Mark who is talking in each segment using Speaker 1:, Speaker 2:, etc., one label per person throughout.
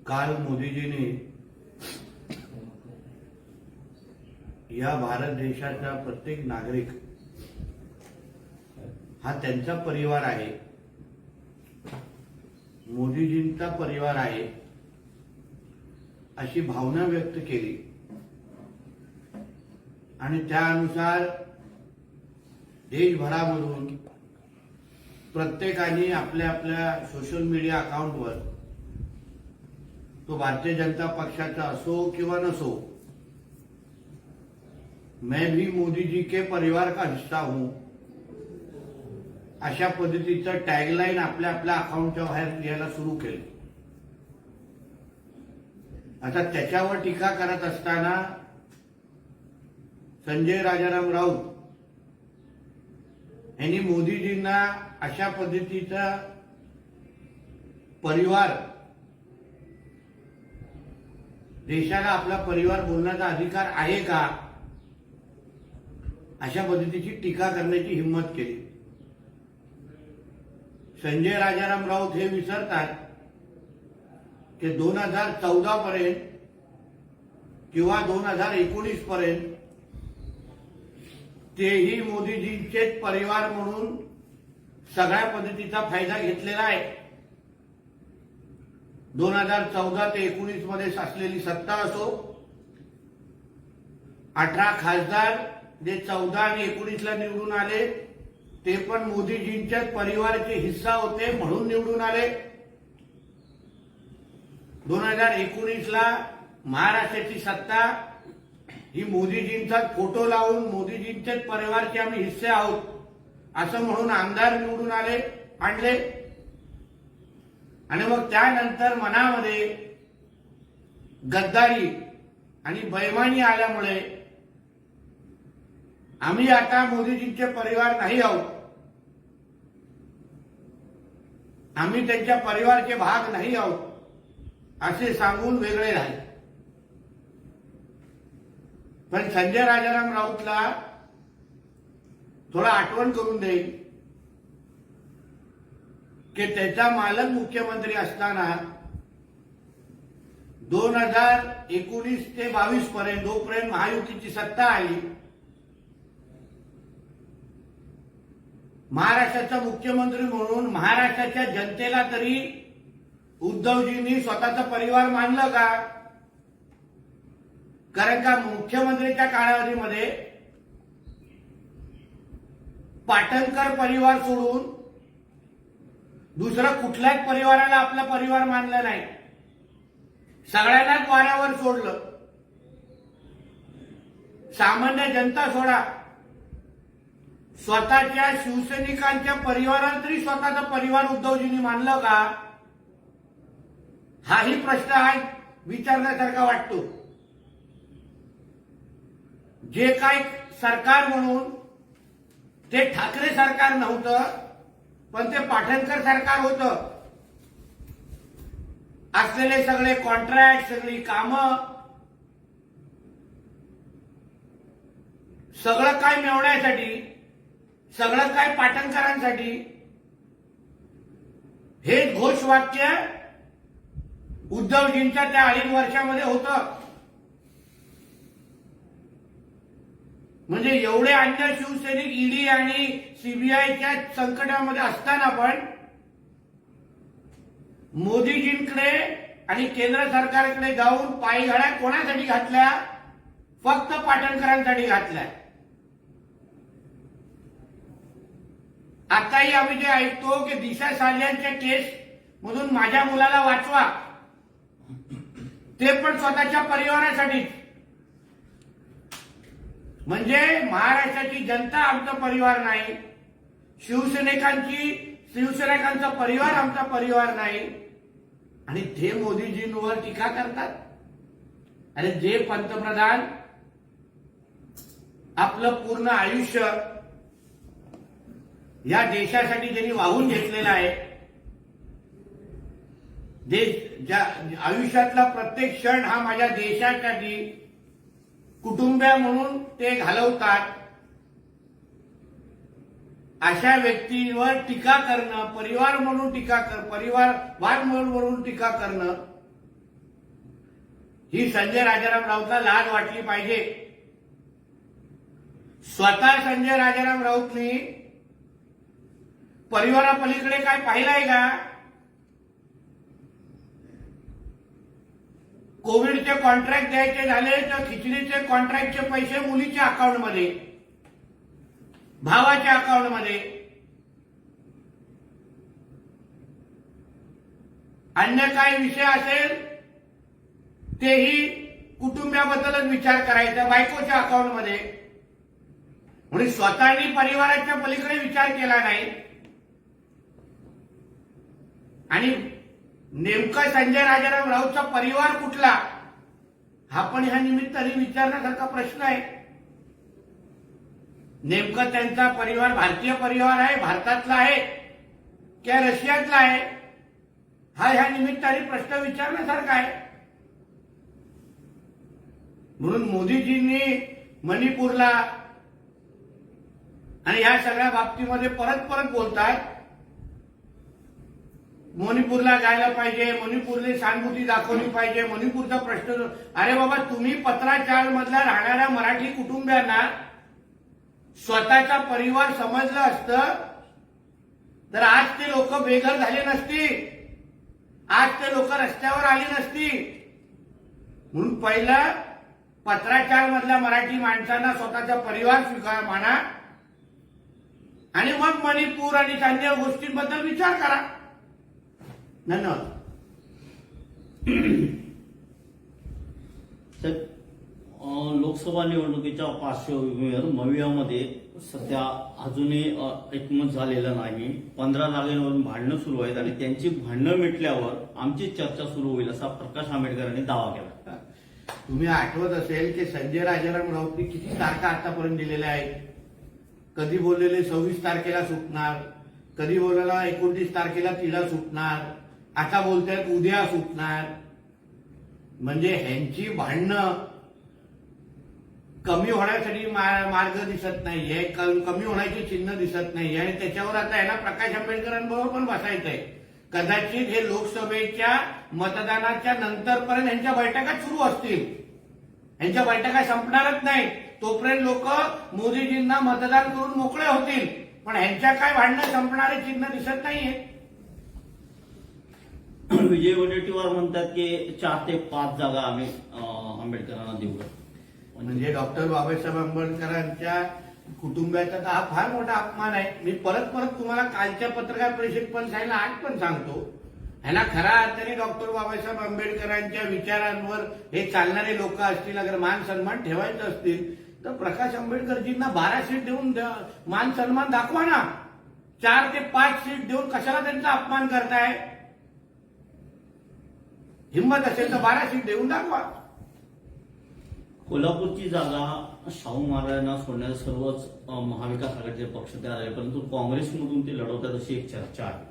Speaker 1: काल मोदीजींनी या भारत देशाचा प्रत्येक नागरिक हा त्यांचा परिवार आहे, मोदीजींचा परिवार आहे अशी भावना व्यक्त केली आणि त्यानुसार देशभरामधून प्रत्येकाने आपल्या आपल्या सोशल मीडिया अकाउंटवर तो भारतीय जनता पक्षाचा असो किंवा नसो, मैं भी मोदी जी के परिवार का हिस्सा हूं अशा पद्धतीचं टॅगलाईन आपल्या आपल्या अकाउंटच्या बाहेर लिहायला सुरू केलं. आता त्याच्यावर टीका करत असताना संजय राजाराम राऊत यांनी मोदीजींना अशा पद्धतीचा परिवार, देशाला आपला परिवार बोलण्याचा अधिकार आहे का, अशा पद्धतीची टीका करण्याची हिंमत केली. संजय राजाराम राऊत हे विसरतात की 2014 पर्यंत किंवा 2019 पर्यंत तेही मोदीजींचेच परिवार म्हणून सगळ्या पद्धतीचा फायदा घेतलेला आहे. 2014 ते 19 मध्ये असलेली सत्ता असो, 18 खासदार जे 14 आणि 19 ला निवडून आले ते पण मोदीजींच्याच परिवाराचे हिस्सा होते म्हणून निवडून आले. 2019 ला महाराष्ट्राची सत्ता ही मोदीजींचाच फोटो लावून मोदीजींच्याच परिवारचे आम्ही हिस्से आहोत असं म्हणून आमदार निवडून आणले आणि मग त्यानंतर मनामध्ये गद्दारी आणि बेईमानी आल्यामुळे आम्ही आता मोदीजींचे परिवार नाही आहोत, आम्ही त्यांच्या परिवारचे भाग नाही आहोत असे सांगून वेगळे राहिले. पण संजय राजाराम राऊतला थोडा आठवण करून देईल की त्याचा मालक मुख्यमंत्री असताना 2019 ते 22 पर्यंत जोपर्यंत महायुतीची सत्ता आली, महाराष्ट्राचा मुख्यमंत्री म्हणून महाराष्ट्राच्या जनतेला तरी उद्धवजींनी स्वतःचा परिवार मानलं का? कारण का मुख्यमंत्र्यांच्या कालावधीमध्ये पाटणकर परिवार सोडून दुसरं कुठल्याच परिवाराला आपला परिवार मानलं नाही, सगळ्यांनाच वाऱ्यावर सोडलं. सामान्य जनता सोडा, स्वतःच्या शिवसैनिकांच्या परिवाराला तरी स्वतःचा परिवार उद्धवजींनी मानलं का? हाही प्रश्न आज विचारण्यासारखा वाटतो. जे काय सरकार म्हणून ते ठाकरे सरकार नव्हतं, पण ते पाटणकर सरकार होतं. असलेले सगळे कॉन्ट्रॅक्ट, सगळी कामं, सगळं काय मिळवण्यासाठी, सगळं काय पाटणकरांसाठी, हे घोषवाक्य उद्धवजींच्या त्या 2.5 वर्षामध्ये होतं. म्हणजे एवढे अन्य शिवसैनिक ईडी आणि सीबीआयच्या संकटामध्ये असताना पण मोदीजींकडे आणि केंद्र सरकारकडे जाऊन पायघड्या कोणासाठी घातल्या? फक्त पाटणकरांसाठी घातल्या. आताही आम्ही जे ऐकतो की दिशा सालियांच्या केस मधून माझ्या मुलाला वाचवा, ते पण स्वतःच्या परिवारासाठी. म्हणजे महाराष्ट्राची जनता आमचा परिवार नाही, शिवसैनिकांचा परिवार आमचा परिवार नाही, आणि ते मोदीजींवर टीका करतात. अरे जे पंतप्रधान आपलं पूर्ण आयुष्य या देशासाठी ज्यांनी वाहून घेतलेलं आहे, आयुष्यातला प्रत्येक क्षण हा माझ्या देशासाठी कुटुंबीय म्हणून ते घालवतात, अशा व्यक्तीवर टीका करणं, परिवार म्हणून टीका परिवारवाद म्हणून टीका करणं ही संजय राजाराम राऊतला लाज वाटली पाहिजे. स्वतः संजय राजाराम राऊतनी परिवारापलीकडे काय पाहिलंय का? कोविडचे कॉन्ट्रॅक्ट द्यायचे झाले तर खिचडीचे कॉन्ट्रॅक्टचे पैसे मुलीच्या अकाउंटमध्ये, भावाच्या अकाउंटमध्ये, अन्य काही विषय असेल तेही कुटुंबाबद्दलच विचार करायचा, बायकोच्या अकाउंटमध्ये. म्हणून स्वतःनी परिवाराच्या पलीकडे विचार केला नाही. आणि नेमका संजय राजाराम राऊतचा परिवार कुठला हा पण ह्या निमित्ताने विचारण्यासारखा प्रश्न आहे. नेमकं त्यांचा परिवार भारतीय परिवार आहे, भारतातला आहे किंवा रशियातला आहे, हा ह्या निमित्ताने प्रश्न विचारण्यासारखा आहे. म्हणून मोदीजींनी मणिपूरला आणि ह्या सगळ्या बाबतीमध्ये परत परत बोलतात, मणिपूरला जायला पाहिजे, मणिपूरने सहानुभूती दाखवली पाहिजे, मणिपूरचा प्रश्न. अरे बाबा, तुम्ही पत्राचार मधल्या राहणाऱ्या मराठी कुटुंबियांना स्वतःचा परिवार समजलं असतं तर आज ते लोक बेघर झाले नसती, आज ते लोक रस्त्यावर आली नसती. म्हणून पहिलं पत्राचार मधल्या मराठी माणसांना स्वतःचा परिवार स्वीकार माना आणि मग मणिपूर आणि अन्य गोष्टींबद्दल विचार करा. धन्यवाद.
Speaker 2: लोकसभा निवडणुकीच्या पार्श्वभूमीवर मवियामध्ये सध्या अजूनही एकमत झालेलं नाही. 15 जागेवरून भांडणं सुरू आहेत आणि त्यांची भांडणं मिटल्यावर आमची चर्चा सुरू होईल असा प्रकाश आंबेडकरांनी दावा केला.
Speaker 1: तुम्ही आठवत असेल की संजय राजाराम राऊतनी किती तारखा आतापर्यंत दिलेल्या आहेत. कधी बोललेले 26 तारखेला सुटणार, कधी बोललेला 29 तारखेला तिला सुटणार, आता बोलतायत उद्या सुटणार. म्हणजे ह्यांची भांडणं कमी होण्यासाठी मार्ग दिसत नाहीये, कमी होण्याची चिन्ह दिसत नाहीये. आणि त्याच्यावर आता यांना प्रकाश आंबेडकरांबरोबर पण बसायचंय. कदाचित हे लोकसभेच्या मतदानाच्या नंतरपर्यंत यांच्या बैठका सुरू असतील. यांच्या बैठका संपणारच नाही. तोपर्यंत लोक मोदीजींना मतदान करून मोकळे होतील. पण ह्यांच्या काय भांडणं संपणारे चिन्ह दिसत नाहीये.
Speaker 2: विजय वडेट्टीवार म्हणतात की 4 ते 5 जागा आम्ही आंबेडकरांना देऊ.
Speaker 1: म्हणजे डॉक्टर बाबासाहेब आंबेडकरांच्या कुटुंबाचा तर हा फार मोठा अपमान आहे. मी परत परत तुम्हाला कालच्या पत्रकार परिषदेत पण सांगितलं, आज पण सांगतो, ह्याला खरा अर्थाने डॉक्टर बाबासाहेब आंबेडकरांच्या विचारांवर हे चालणारे लोक असतील, अगर मान सन्मान ठेवायचं असतील तर प्रकाश आंबेडकरजींना 12 सीट देऊन मान सन्मान दाखवा ना. 4 ते 5 सीट देऊन कशाला त्यांचा अपमान करताय? हिंमत असेल तर 12 सीट देऊन दाखवा.
Speaker 2: कोल्हापूरची जागा शाहू महाराजांना सोडण्यास सर्वच महाविकास आघाडीचे पक्ष तयार आहे, परंतु काँग्रेसमधून ते लढवतात अशी एक चर्चा आहे.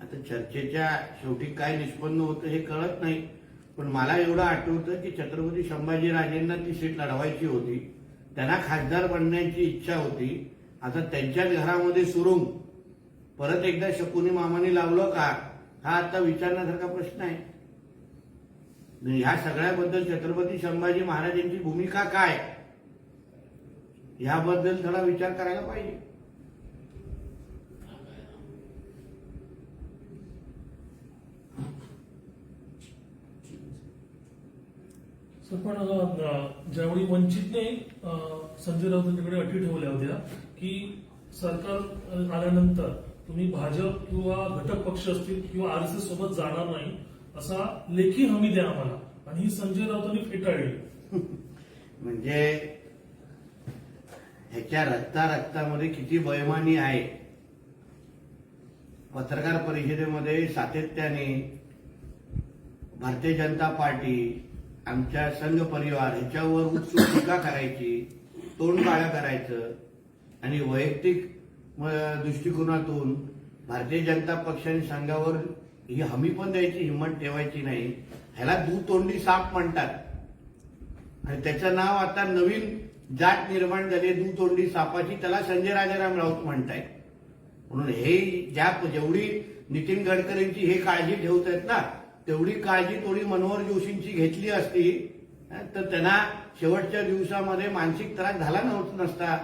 Speaker 1: आता चर्चेच्या शेवटी काय निष्पन्न होतं हे कळत नाही. पण मला एवढं आठवतं की छत्रपती संभाजीराजेंना ती सीट लढवायची होती, त्यांना खासदार बनण्याची इच्छा होती. आता त्यांच्याच घरामध्ये सुरुंग परत एकदा शकुनी मामाने लावलं का, हा आता विचारण्यासारखा प्रश्न आहे. ह्या सगळ्याबद्दल छत्रपती संभाजी महाराजांची भूमिका काय याबद्दल थोडा विचार करायला पाहिजे.
Speaker 3: पण ज्यावेळी वंचितने संजय राऊतांच्याकडे अटी ठेवल्या होत्या की सरकार आल्यानंतर तुम्ही भाजप किंवा घटक पक्ष असतील किंवा आरएसएस सोबत जाणार नाही असा लेखी हमी द्या आम्हाला, आणि ही संजय राऊतांनी फेटाळली.
Speaker 1: म्हणजे ह्याच्या रक्तामध्ये किती बेईमानी आहे. पत्रकार परिषदेमध्ये सातत्याने भारतीय जनता पार्टी, आमच्या संघ परिवार ह्याच्यावर उत्सुक टीका करायची, तोंड काळं करायचं आणि वैयक्तिक दृष्टिकोनातून भारतीय जनता पक्षाने संघावर ही हमी पण द्यायची हिंमत ठेवायची नाही. ह्याला दुतोंडी साप म्हणतात. आणि त्याचं नाव आता नवीन जात निर्माण झाली दुतोंडी सापाची, त्याला संजय राजाराम राऊत म्हणतायत. म्हणून हे जेवढी नितीन गडकरींची हे काळजी ठेवत आहेत ना, तेवढी काळजी थोडी मनोहर जोशींची घेतली असती तर त्यांना शेवटच्या दिवसामध्ये मानसिक त्रास झाला नसता.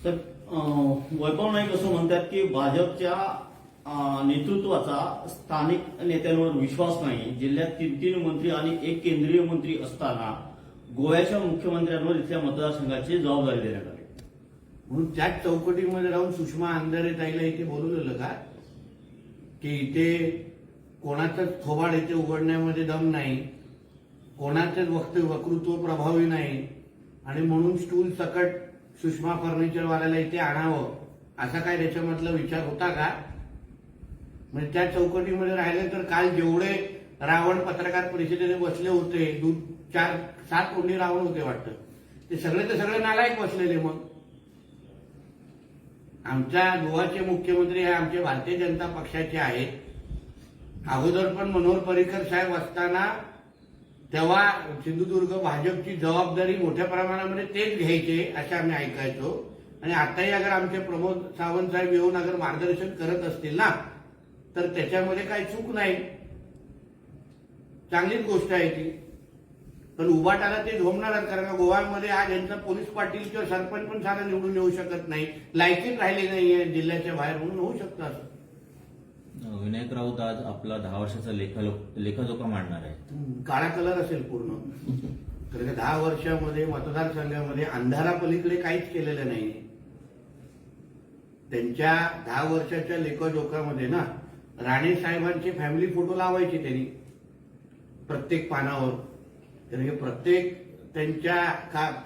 Speaker 2: तर वैभव नाईक असं म्हणतात की भाजपच्या नेतृत्वाचा स्थानिक नेत्यांवर विश्वास नाही. जिल्ह्यात 3 मंत्री आणि 1 केंद्रीय मंत्री असताना गोव्याच्या मुख्यमंत्र्यांवर इथल्या मतदारसंघाची जबाबदारी देण्यात आली.
Speaker 1: म्हणून त्याच चौकटीमध्ये राहून सुषमा अंधारे ताईला इथे बोलवलेलं का की इथे कोणाचंच थोबाड इथे उघडण्यामध्ये दम नाही, कोणाचंच वक्तृत्व प्रभावी नाही आणि म्हणून स्टूल सकट सुषमा फर्निचरवाल्याला इथे आणावं असा काय त्याच्यामधला विचार होता का? म्हणजे त्या चौकटीमध्ये राहिले तर काल जेवढे रावण पत्रकार परिषदेने बसले होते 4-7 कोणी रावण होते वाटतं, ते सगळे नालायक बसलेले. मग आमच्या गोवाचे मुख्यमंत्री हे आमचे भारतीय जनता पक्षाचे आहेत. अगोदर पण मनोहर पर्रिकर साहेब असताना तेव्हा सिंधुदुर्ग भाजपची जबाबदारी मोठ्या प्रमाणामध्ये तेच घ्यायचे असे आम्ही ऐकायचो. आणि आताही अगर आमचे प्रमोद सावंत साहेब येऊन अगर मार्गदर्शन करत असतील ना तर त्याच्यामध्ये काही चूक नाही, चांगलीच गोष्ट आहे ती. पण उभाटाला ते झोमणारच, कारण का गोव्यामध्ये आज यांचा पोलीस पाटील किंवा सरपंच पण साधा निवडून येऊ शकत नाही, लायकीच राहिली नाहीये जिल्ह्याच्या बाहेर, म्हणून होऊ शकतं असं.
Speaker 4: विनायक राऊत आज आपला 10 वर्षाचा लेखाजोखा मांडणार आहे.
Speaker 1: काळा कलर असेल पूर्ण, कारण का 10 वर्षामध्ये मतदारसंघामध्ये अंधारापलीकडे काहीच केलेलं नाही. त्यांच्या 10 वर्षाच्या लेखाजोखामध्ये ना राणे साहेबांचे फॅमिली फोटो लावायचे त्यांनी प्रत्येक पानावर. कारण की प्रत्येक त्यांच्या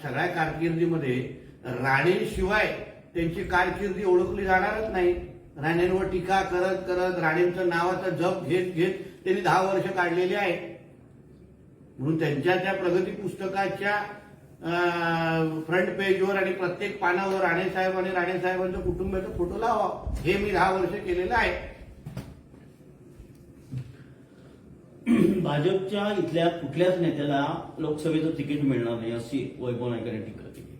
Speaker 1: सगळ्या कारकिर्दीमध्ये राणेशिवाय त्यांची कारकिर्दी ओळखली जाणारच नाही. राणेंवर टीका करत करत राणेंचं नावाचा जप घेत घेत त्यांनी 10 वर्ष काढलेली आहे. म्हणून त्यांच्या त्या प्रगती पुस्तकाच्या फ्रंट पेजवर आणि प्रत्येक पानावर राणेसाहेब आणि राणेसाहेबांच्या कुटुंबाचा फोटो लावा, हे मी 10 वर्ष केलेलं आहे.
Speaker 2: भाजपच्या इथल्या कुठल्याच नेत्याला लोकसभेचं तिकीट मिळणार नाही अशी वैभव नाईकांनी टीका केली.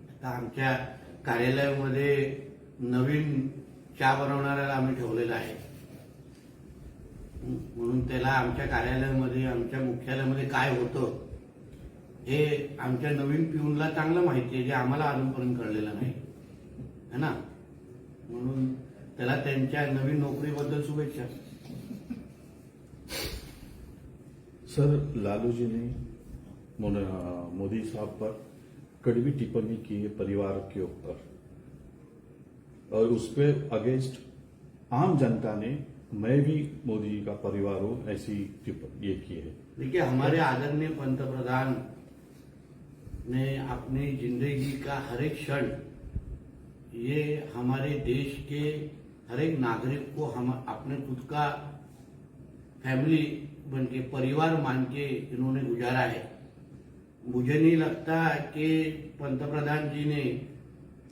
Speaker 1: आता आमच्या कार्यालयामध्ये नवीन चहा बनवणाऱ्याला आम्ही ठेवलेला आहे, म्हणून त्याला आमच्या कार्यालयामध्ये आमच्या मुख्यालयामध्ये काय होतं हे आमच्या नवीन पिऊनला चांगलं माहिती आहे, जे आम्हाला अजूनपर्यंत कळलेलं नाही है ना. म्हणून त्याला त्यांच्या नवीन नोकरीबद्दल शुभेच्छा.
Speaker 5: सर, लालू जी ने मोदी साहब पर कड़वी टिप्पणी की है परिवार के ऊपर, और उस पर अगेंस्ट आम जनता ने मैं भी मोदी जी का परिवार हूं ऐसी टिप्पणी ये की है.
Speaker 1: देखिए, हमारे आदरणीय पंतप्रधान ने अपनी जिंदगी का हर एक क्षण ये हमारे देश के हर एक नागरिक को हम अपने खुद का फैमिली बन के परिवार मान के इन्होंने गुजारा है. मुझे नहीं लगता कि पंतप्रधान जी ने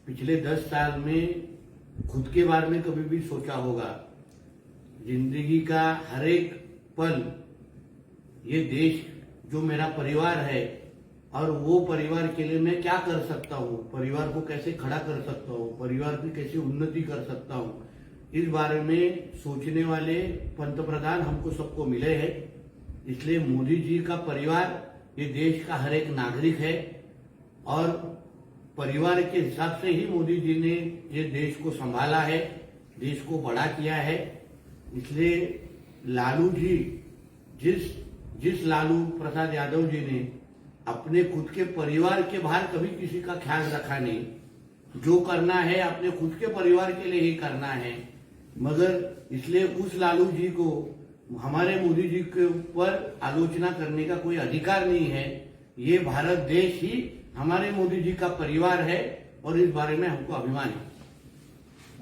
Speaker 1: पिछले 10 साल में खुद के बारे में कभी भी सोचा होगा. जिंदगी का हर एक पल ये देश जो मेरा परिवार है और वो परिवार के लिए मैं क्या कर सकता हूँ, परिवार को कैसे खड़ा कर सकता हूँ, परिवार की कैसे उन्नति कर सकता हूँ, इस बारे में सोचने वाले पंतप्रधान हमको सबको मिले हैं. इसलिए मोदी जी का परिवार ये देश का हर एक नागरिक है और परिवार के हिसाब से ही मोदी जी ने ये देश को संभाला है, देश को बड़ा किया है. इसलिए लालू जी जिस लालू प्रसाद यादव जी ने अपने खुद के परिवार के बाहर कभी किसी का ख्याल रखा नहीं, जो करना है अपने खुद के परिवार के लिए ही करना है. मगर इसलिए उस लालू जी को हमारे मोदी जी के ऊपर आलोचना करने का कोई अधिकार नहीं है. ये भारत देश ही हमारे मोदी जी का परिवार है और इस बारे में हमको अभिमान है.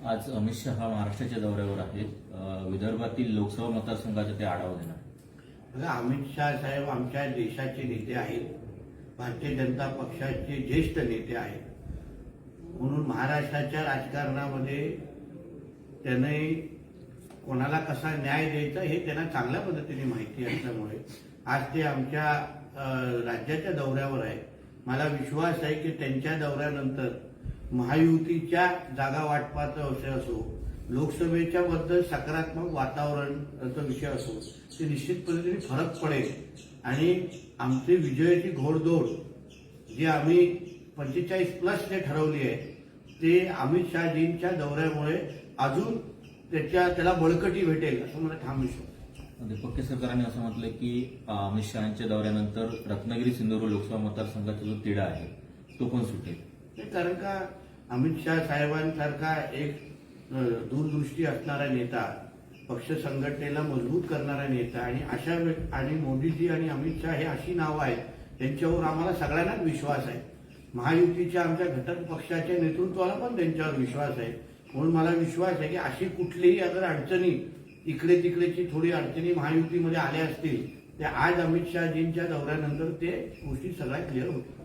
Speaker 4: आज अमित शहा महाराष्ट्राच्या दौऱ्यावर आहेत. विदर्भातील लोकसभा मतदारसंघाचा ते आढावा देणार.
Speaker 1: बघा, अमित शहा साहेब आमच्या देशाचे नेते आहेत, भारतीय जनता पक्षाचे ज्येष्ठ नेते आहेत. म्हणून महाराष्ट्राच्या राजकारणामध्ये त्याने कोणाला कसा न्याय द्यायचा हे त्यांना चांगल्या पद्धतीने माहिती असल्यामुळे आज ते आमच्या राज्याच्या दौऱ्यावर आहे. मला विश्वास आहे की त्यांच्या दौऱ्यानंतर महायुतीच्या जागा वाटपाचा विषय असो लोकसभेच्या बद्दल सकारात्मक वातावरणाचा विषय असो ते निश्चित पद्धतीने फरक पडेल आणि आमची विजयाची घोडदौड जी आम्ही 45+ जे ठरवली आहे ते अमित शहाजींच्या दौऱ्यामुळे अजून त्याला बळकटी भेटेल असं मला ठाम विश्वास आहे.
Speaker 4: दीपक केसरकरांनी असं म्हटलं की अमित शहाच्या दौऱ्यानंतर रत्नागिरी सिंधुदुर्ग लोकसभा मतदारसंघाचा जो तिढा आहे तो पण सुटेल.
Speaker 1: ते कारण का अमित शहा साहेबांसारखा एक दूरदृष्टी असणारा नेता, पक्ष संघटनेला मजबूत करणारा नेता आणि मोदीजी आणि अमित शहा हे अशी नावं आहेत त्यांच्यावर आम्हाला सगळ्यांनाच विश्वास आहे. महायुतीच्या आमच्या घटक पक्षाच्या नेतृत्वाला पण त्यांच्यावर विश्वास आहे. म्हणून मला विश्वास आहे की अशी कुठलीही अगर अडचणी इकडे तिकडेची थोडी अडचणी महायुतीमध्ये आल्या असतील त्या आज अमित शहाजींच्या दौऱ्यानंतर ते गोष्टी सगळ्या क्लिअर होतील.